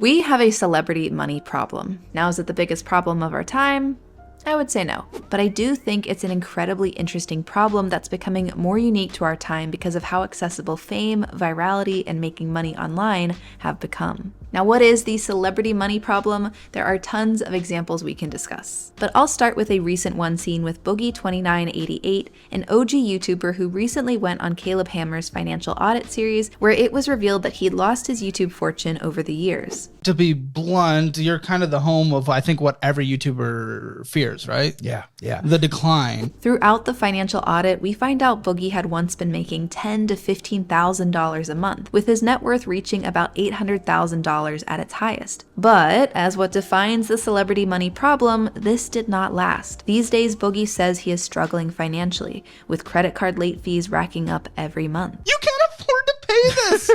We have a celebrity money problem. Now, is it the biggest problem of our time? I would say no, but I do think it's an incredibly interesting problem that's becoming more unique to our time because of how accessible fame, virality, and making money online have become. Now, what is the celebrity money problem? There are tons of examples we can discuss. But I'll start with a recent one seen with Boogie2988, an OG YouTuber who recently went on Caleb Hammer's financial audit series, where it was revealed that he'd lost his YouTube fortune over the years. To be blunt, you're kind of the home of, I think, what every YouTuber fears, right? Yeah. The decline. Throughout the financial audit, we find out Boogie had once been making $10,000 to $15,000 a month, with his net worth reaching about $800,000 at its highest. But, as what defines the celebrity money problem, this did not last. These days, Boogie says he is struggling financially, with credit card late fees racking up every month. You can't afford to pay this,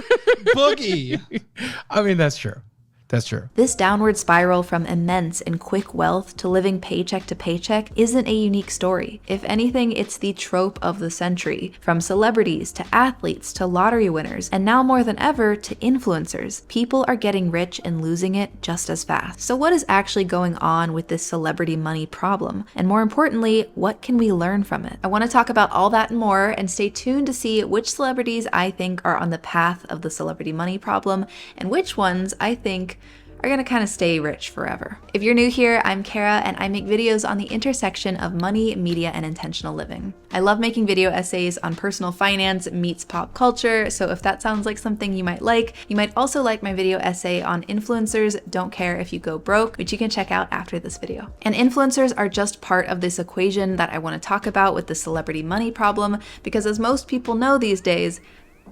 Boogie. I mean, that's true. That's true. This downward spiral from immense and quick wealth to living paycheck to paycheck isn't a unique story. If anything, it's the trope of the century, from celebrities to athletes to lottery winners, and now more than ever to influencers. People are getting rich and losing it just as fast. So what is actually going on with this celebrity money problem? And more importantly, what can we learn from it? I want to talk about all that and more, and stay tuned to see which celebrities I think are on the path of the celebrity money problem, and which ones I think are gonna kind of stay rich forever. If you're new here, I'm Cara, and I make videos on the intersection of money, media, and intentional living. I love making video essays on personal finance meets pop culture, so if that sounds like something you might like, you might also like my video essay on influencers don't care if you go broke, which you can check out after this video. And influencers are just part of this equation that I want to talk about with the celebrity money problem, because as most people know these days,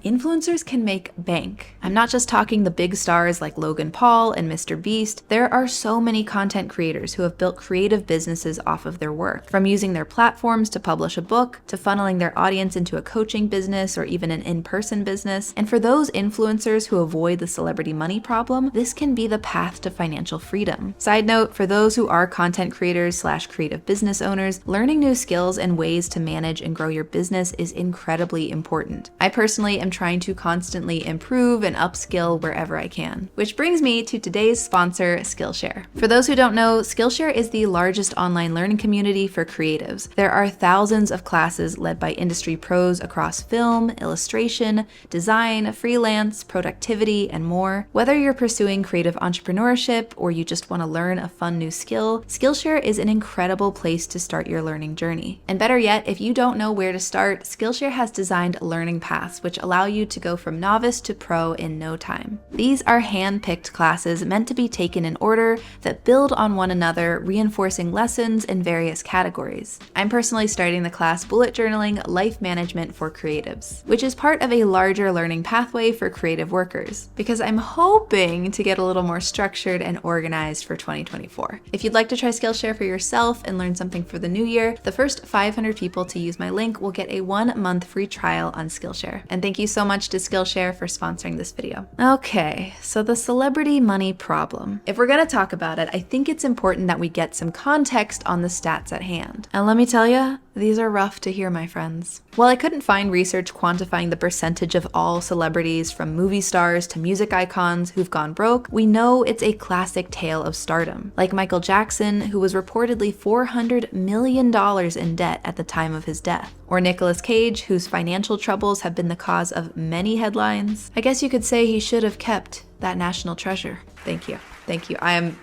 influencers can make bank. I'm not just talking the big stars like Logan Paul and Mr. Beast. There are so many content creators who have built creative businesses off of their work, from using their platforms to publish a book, to funneling their audience into a coaching business or even an in-person business. And for those influencers who avoid the celebrity money problem, this can be the path to financial freedom. Side note, for those who are content creators / creative business owners, learning new skills and ways to manage and grow your business is incredibly important. I personally am trying to constantly improve and upskill wherever I can. Which brings me to today's sponsor, Skillshare. For those who don't know, Skillshare is the largest online learning community for creatives. There are thousands of classes led by industry pros across film, illustration, design, freelance, productivity, and more. Whether you're pursuing creative entrepreneurship or you just want to learn a fun new skill, Skillshare is an incredible place to start your learning journey. And better yet, if you don't know where to start, Skillshare has designed learning paths which allow you to go from novice to pro in no time. These are hand-picked classes meant to be taken in order that build on one another, reinforcing lessons in various categories. I'm personally starting the class Bullet Journaling Life Management for Creatives, which is part of a larger learning pathway for creative workers, because I'm hoping to get a little more structured and organized for 2024. If you'd like to try Skillshare for yourself and learn something for the new year, the first 500 people to use my link will get a 1-month free trial on Skillshare. And thank you so much to Skillshare for sponsoring this video. Okay, so the celebrity money problem. If we're gonna talk about it, I think it's important that we get some context on the stats at hand. And let me tell you, these are rough to hear, my friends. While I couldn't find research quantifying the percentage of all celebrities, from movie stars to music icons, who've gone broke, we know it's a classic tale of stardom. Like Michael Jackson, who was reportedly $400 million in debt at the time of his death. Or Nicolas Cage, whose financial troubles have been the cause of many headlines. I guess you could say he should have kept that national treasure. Thank you. Thank you. I'm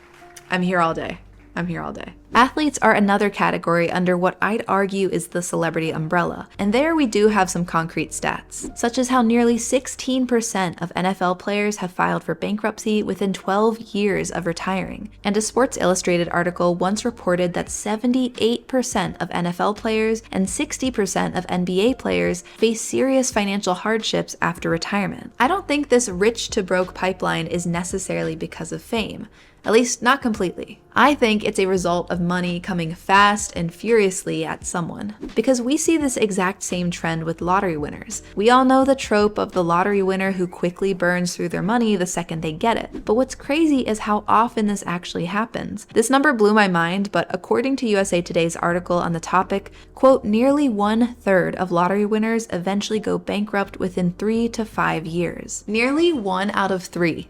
here all day. I'm here all day. Athletes are another category under what I'd argue is the celebrity umbrella, and there we do have some concrete stats, such as how nearly 16% of NFL players have filed for bankruptcy within 12 years of retiring, and a Sports Illustrated article once reported that 78% of NFL players and 60% of NBA players face serious financial hardships after retirement. I don't think this rich to broke pipeline is necessarily because of fame. At least not completely. I think it's a result of money coming fast and furiously at someone. Because we see this exact same trend with lottery winners. We all know the trope of the lottery winner who quickly burns through their money the second they get it. But what's crazy is how often this actually happens. This number blew my mind, but according to USA Today's article on the topic, quote, nearly 1/3 of lottery winners eventually go bankrupt within 3 to 5 years. Nearly 1 out of 3.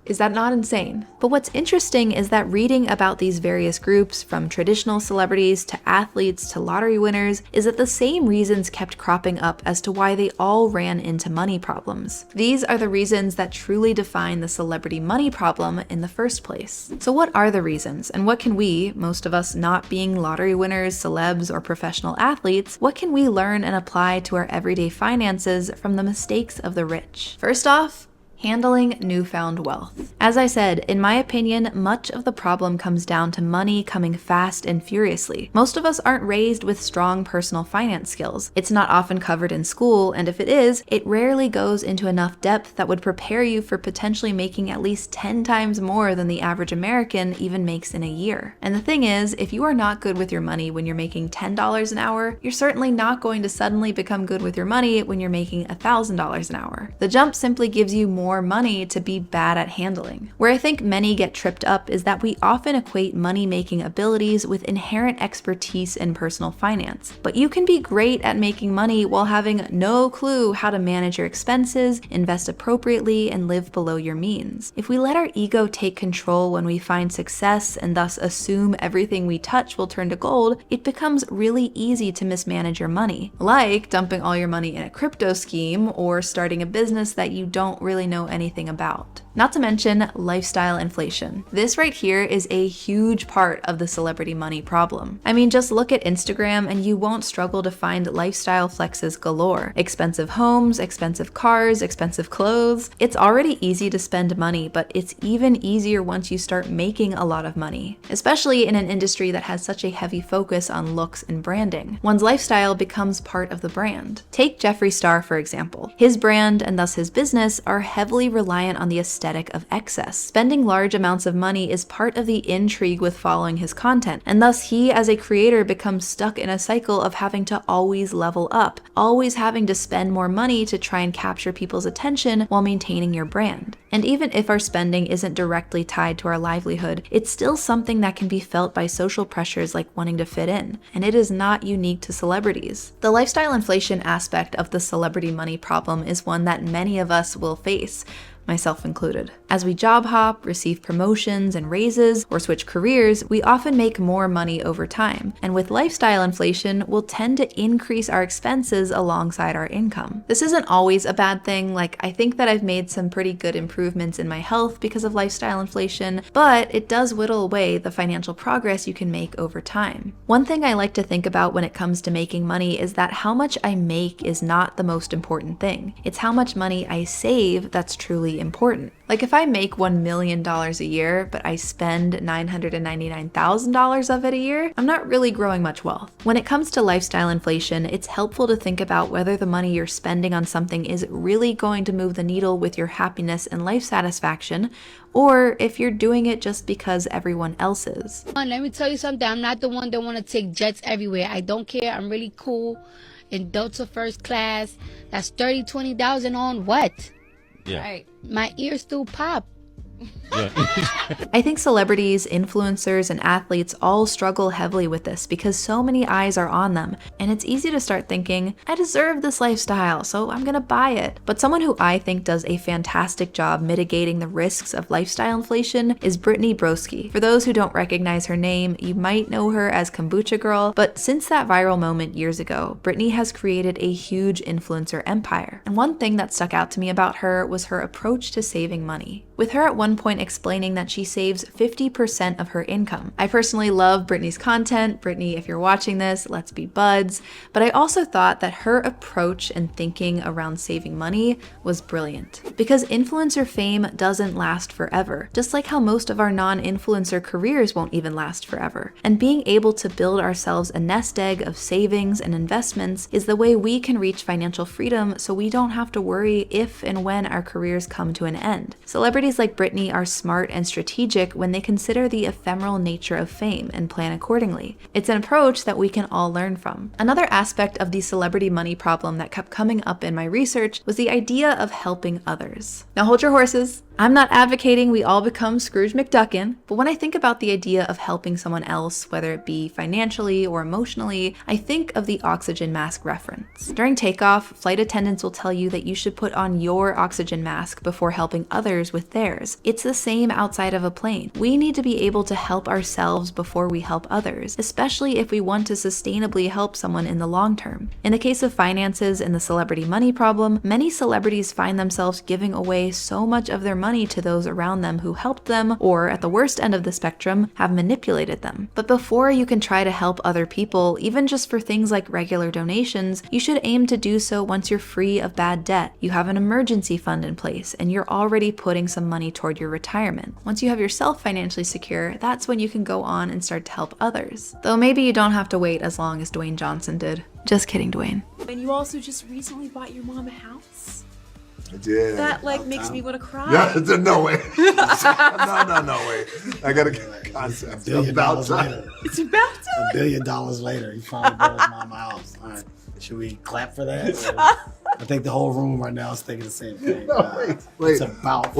Is that not insane? But what's interesting is that reading about these various groups, from traditional celebrities to athletes to lottery winners, is that the same reasons kept cropping up as to why they all ran into money problems. These are the reasons that truly define the celebrity money problem in the first place. So what are the reasons, and what can we, most of us not being lottery winners, celebs, or professional athletes, what can we learn and apply to our everyday finances from the mistakes of the rich? First off, handling newfound wealth. As I said, in my opinion, much of the problem comes down to money coming fast and furiously. Most of us aren't raised with strong personal finance skills. It's not often covered in school, and if it is, it rarely goes into enough depth that would prepare you for potentially making at least 10 times more than the average American even makes in a year. And the thing is, if you are not good with your money when you're making $10 an hour, you're certainly not going to suddenly become good with your money when you're making $1,000 an hour. The jump simply gives you more money to be bad at handling. Where I think many get tripped up is that we often equate money-making abilities with inherent expertise in personal finance. But you can be great at making money while having no clue how to manage your expenses, invest appropriately, and live below your means. If we let our ego take control when we find success and thus assume everything we touch will turn to gold, it becomes really easy to mismanage your money. Like dumping all your money in a crypto scheme or starting a business that you don't really know anything about. Not to mention lifestyle inflation. This right here is a huge part of the celebrity money problem. I mean, just look at Instagram and you won't struggle to find lifestyle flexes galore. Expensive homes, expensive cars, expensive clothes. It's already easy to spend money, but it's even easier once you start making a lot of money, especially in an industry that has such a heavy focus on looks and branding. One's lifestyle becomes part of the brand. Take Jeffree Star, for example. His brand, and thus his business, are heavily reliant on the aesthetic of excess. Spending large amounts of money is part of the intrigue with following his content, and thus he as a creator becomes stuck in a cycle of having to always level up, always having to spend more money to try and capture people's attention while maintaining your brand. And even if our spending isn't directly tied to our livelihood, it's still something that can be felt by social pressures like wanting to fit in, and it is not unique to celebrities. The lifestyle inflation aspect of the celebrity money problem is one that many of us will face, myself included. As we job hop, receive promotions and raises, or switch careers, we often make more money over time. And with lifestyle inflation, we'll tend to increase our expenses alongside our income. This isn't always a bad thing. Like, I think that I've made some pretty good improvements in my health because of lifestyle inflation, but it does whittle away the financial progress you can make over time. One thing I like to think about when it comes to making money is that how much I make is not the most important thing. It's how much money I save that's truly important. Like if I make $1 million a year, but I spend $999,000 of it a year, I'm not really growing much wealth. When it comes to lifestyle inflation, it's helpful to think about whether the money you're spending on something is really going to move the needle with your happiness and life satisfaction, or if you're doing it just because everyone else is. Let me tell you something. I'm not the one that want to take jets everywhere. I don't care. I'm really cool in Delta first class. That's 30, 20,000 on what? Yeah. Right. My ears still pop. Yeah. I think celebrities, influencers, and athletes all struggle heavily with this because so many eyes are on them, and it's easy to start thinking, I deserve this lifestyle, so I'm gonna buy it. But someone who I think does a fantastic job mitigating the risks of lifestyle inflation is Brittany Broski. For those who don't recognize her name, you might know her as Kombucha Girl, but since that viral moment years ago, Brittany has created a huge influencer empire. And one thing that stuck out to me about her was her approach to saving money. With her at one point explaining that she saves 50% of her income. I personally love Brittany's content. Brittany, if you're watching this, let's be buds. But I also thought that her approach and thinking around saving money was brilliant. Because influencer fame doesn't last forever, just like how most of our non-influencer careers won't even last forever. And being able to build ourselves a nest egg of savings and investments is the way we can reach financial freedom so we don't have to worry if and when our careers come to an end. Celebrities like Brittany are smart and strategic when they consider the ephemeral nature of fame and plan accordingly. It's an approach that we can all learn from. Another aspect of the celebrity money problem that kept coming up in my research was the idea of helping others. Now hold your horses. I'm not advocating we all become Scrooge McDuckin, but when I think about the idea of helping someone else, whether it be financially or emotionally, I think of the oxygen mask reference. During takeoff, flight attendants will tell you that you should put on your oxygen mask before helping others with theirs. It's the same outside of a plane. We need to be able to help ourselves before we help others, especially if we want to sustainably help someone in the long term. In the case of finances and the celebrity money problem, many celebrities find themselves giving away so much of their money to those around them who helped them, or at the worst end of the spectrum, have manipulated them. But before you can try to help other people, even just for things like regular donations, you should aim to do so once you're free of bad debt, you have an emergency fund in place, and you're already putting some money toward your retirement. Once you have yourself financially secure, that's when you can go on and start to help others. Though maybe you don't have to wait as long as Dwayne Johnson did. Just kidding, Dwayne. And you also just recently bought your mom a house? I did. That like makes me want to cry. Yeah, no way. no way. I gotta get a concept. $1 billion later. It's about time. $1 billion later, he finally bought his mama a house. All right, should we clap for that? I think the whole room right now is thinking the same thing. No, wait. It's about.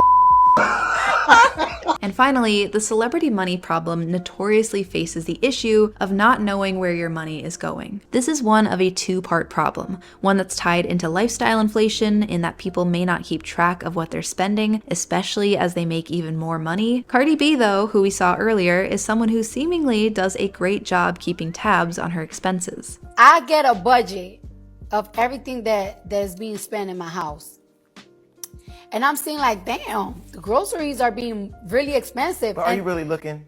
And finally, the celebrity money problem notoriously faces the issue of not knowing where your money is going. This is one of a two-part problem, one that's tied into lifestyle inflation in that people may not keep track of what they're spending, especially as they make even more money. Cardi B, though, who we saw earlier, is someone who seemingly does a great job keeping tabs on her expenses. I get a budget of everything that's being spent in my house. And I'm seeing like, damn, the groceries are being really expensive. But are you really looking?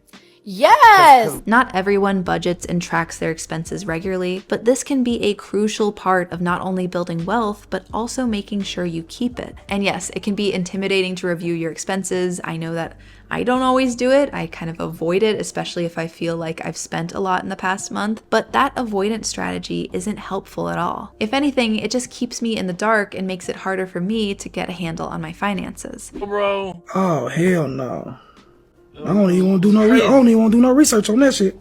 Yes! Not everyone budgets and tracks their expenses regularly, but this can be a crucial part of not only building wealth, but also making sure you keep it. And yes, it can be intimidating to review your expenses. I know that I don't always do it. I kind of avoid it, especially if I feel like I've spent a lot in the past month, but that avoidance strategy isn't helpful at all. If anything, it just keeps me in the dark and makes it harder for me to get a handle on my finances. Bro. Oh, hell no. I don't even want to do no research on that shit.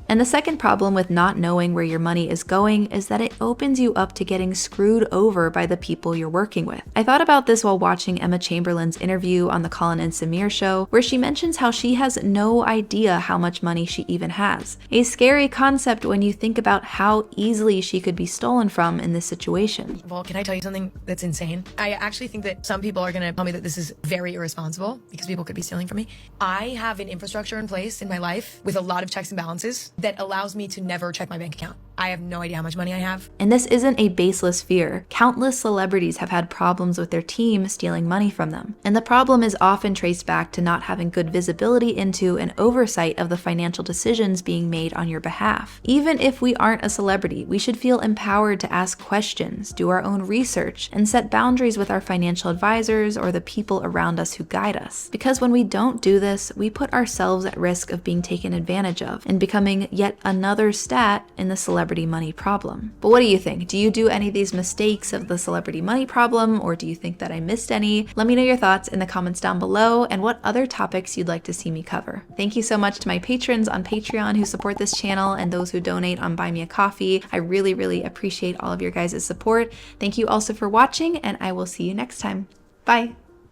And the second problem with not knowing where your money is going is that it opens you up to getting screwed over by the people you're working with. I thought about this while watching Emma Chamberlain's interview on the Colin and Samir show, where she mentions how she has no idea how much money she even has. A scary concept when you think about how easily she could be stolen from in this situation. Well, can I tell you something that's insane? I actually think that some people are going to tell me that this is very irresponsible because people could be stealing from me. I have an infrastructure in place in my life with a lot of checks and balances that allows me to never check my bank account. I have no idea how much money I have. And this isn't a baseless fear. Countless celebrities have had problems with their team stealing money from them. And the problem is often traced back to not having good visibility into and oversight of the financial decisions being made on your behalf. Even if we aren't a celebrity, we should feel empowered to ask questions, do our own research, and set boundaries with our financial advisors or the people around us who guide us. Because when we don't do this, we put ourselves at risk of being taken advantage of and becoming yet another stat in the celebrity money problem. But what do you think? Do you do any of these mistakes of the celebrity money problem, or do you think that I missed any? Let me know your thoughts in the comments down below and what other topics you'd like to see me cover. Thank you so much to my patrons on Patreon who support this channel and those who donate on Buy Me a Coffee. I really, really appreciate all of your guys' support. Thank you also for watching, and I will see you next time. Bye!